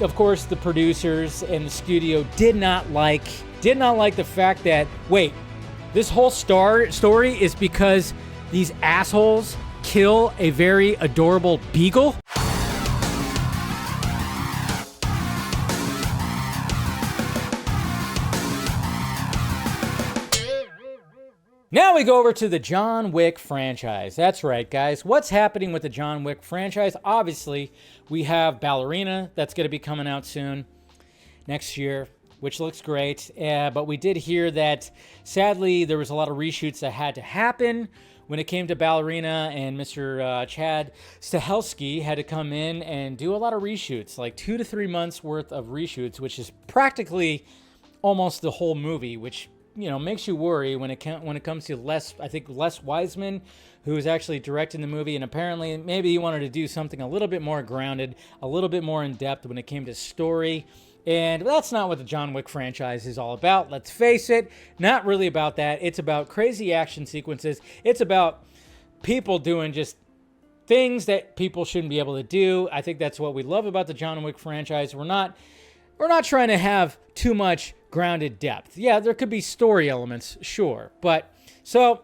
Of course, the producers and the studio did not like the fact that, wait, this whole story is because these assholes kill a very adorable beagle? Now we go over to the John Wick franchise. That's right, guys. What's happening with the John Wick franchise? Obviously, we have Ballerina that's going to be coming out soon, next year, which looks great. But we did hear that, sadly, there was a lot of reshoots that had to happen when it came to Ballerina, and Mr. Chad Stahelski had to come in and do a lot of reshoots, like 2 to 3 months worth of reshoots, which is practically almost the whole movie, which, you know, makes you worry when it comes to Les Wiseman, who is actually directing the movie, and apparently maybe he wanted to do something a little bit more grounded, a little bit more in depth when it came to story. And that's not what the John Wick franchise is all about. Let's face it, not really about that. It's about crazy action sequences. It's about people doing just things that people shouldn't be able to do. I think that's what we love about the John Wick franchise. We're not trying to have too much grounded depth. Yeah, there could be story elements, sure. But so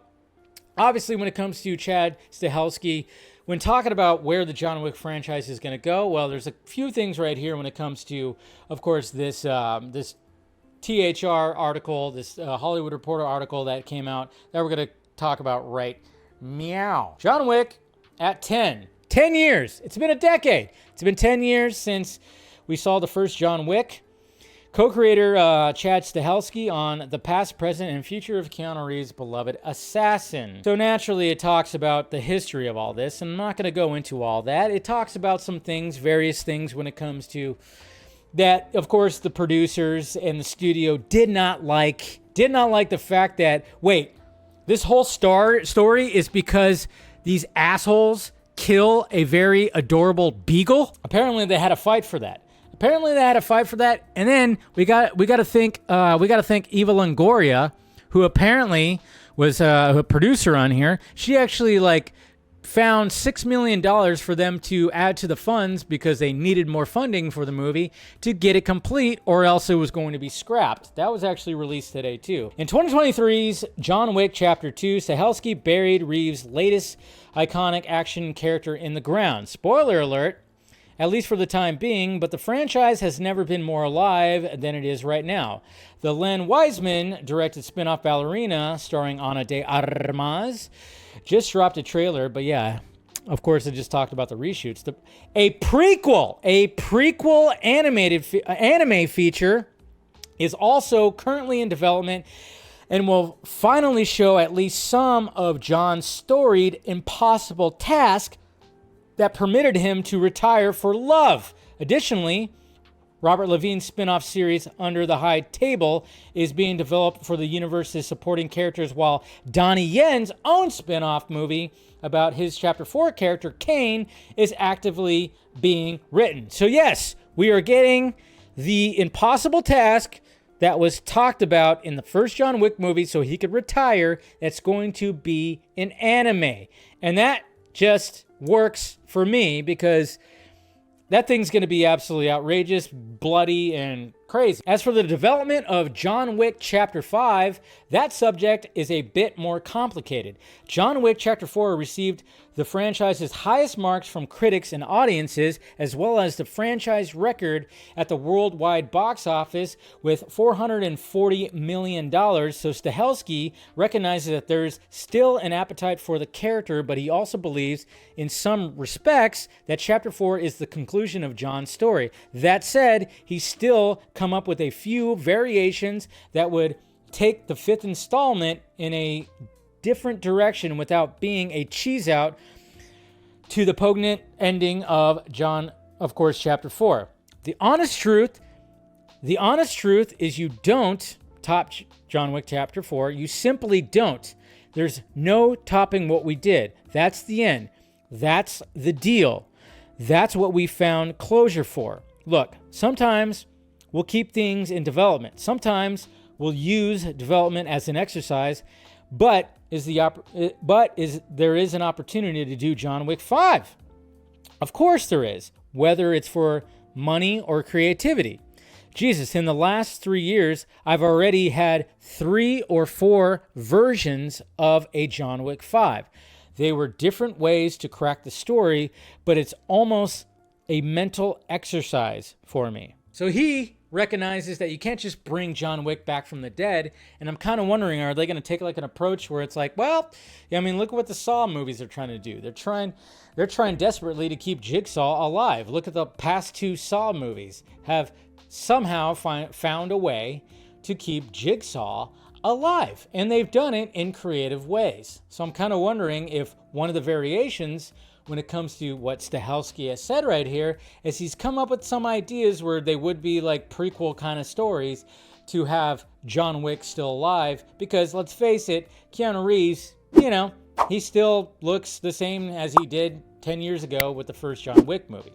obviously when it comes to Chad Stahelski, when talking about where the John Wick franchise is going to go, well, there's a few things right here when it comes to, of course, this THR article, this Hollywood Reporter article that came out that we're going to talk about right meow. John Wick at 10. 10 years. It's been a decade. It's been 10 years since we saw the first John Wick. Co-creator Chad Stahelski on the past, present, and future of Keanu Reeves' beloved assassin. So naturally, it talks about the history of all this, and I'm not going to go into all that. It talks about some things, various things when it comes to that. Of course, the producers and the studio did not like the fact that, wait, this whole story is because these assholes kill a very adorable beagle? Apparently, they had a fight for that. And then we got to thank Eva Longoria, who apparently was a producer on here. She actually found $6 million for them to add to the funds because they needed more funding for the movie to get it complete, or else it was going to be scrapped. That was actually released today too. In 2023's John Wick Chapter 2, Stahelski buried Reeves' latest iconic action character in the ground. Spoiler alert. At least for the time being, but the franchise has never been more alive than it is right now. The Len Wiseman-directed spin-off Ballerina, starring Ana de Armas, just dropped a trailer, but yeah, of course, I just talked about the reshoots. A prequel anime feature is also currently in development and will finally show at least some of John's storied impossible task that permitted him to retire for love. Additionally, Robert Levine's spin-off series Under the High Table is being developed for the universe's supporting characters, while Donnie Yen's own spin-off movie about his Chapter 4 character, Kane, is actively being written. So yes, we are getting the impossible task that was talked about in the first John Wick movie so he could retire. That's going to be an anime. And that just works for me because that thing's going to be absolutely outrageous, bloody, and crazy. As for the development of John Wick Chapter 5, that subject is a bit more complicated. John Wick Chapter 4 received the franchise's highest marks from critics and audiences, as well as the franchise record at the worldwide box office with $440 million. So Stahelski recognizes that there's still an appetite for the character, but he also believes, in some respects, that Chapter 4 is the conclusion of John's story. That said, he's still come up with a few variations that would take the fifth installment in a different direction without being a cheese out to the poignant ending of John, of course, Chapter 4. The honest truth is you don't top John Wick Chapter 4. You simply don't. There's no topping what we did. That's the end. That's the deal. That's what we found closure for. Look, sometimes we'll keep things in development. Sometimes we'll use development as an exercise, but there is an opportunity to do John Wick 5. Of course there is. Whether it's for money or creativity. Jesus, in the last 3 years, I've already had 3 or 4 versions of a John Wick 5. They were different ways to crack the story, but it's almost a mental exercise for me. So he recognizes that you can't just bring John Wick back from the dead, and I'm kind of wondering, are they going to take like an approach where it's like, well, I mean, look at what the Saw movies are trying to do. They're trying desperately to keep Jigsaw alive. Look at the past 2 Saw movies have somehow found a way to keep Jigsaw alive, and they've done it in creative ways. So I'm kind of wondering if one of the variations when it comes to what Stahelski has said right here is he's come up with some ideas where they would be like prequel kind of stories to have John Wick still alive, because let's face it, Keanu Reeves, he still looks the same as he did 10 years ago with the first John Wick movie.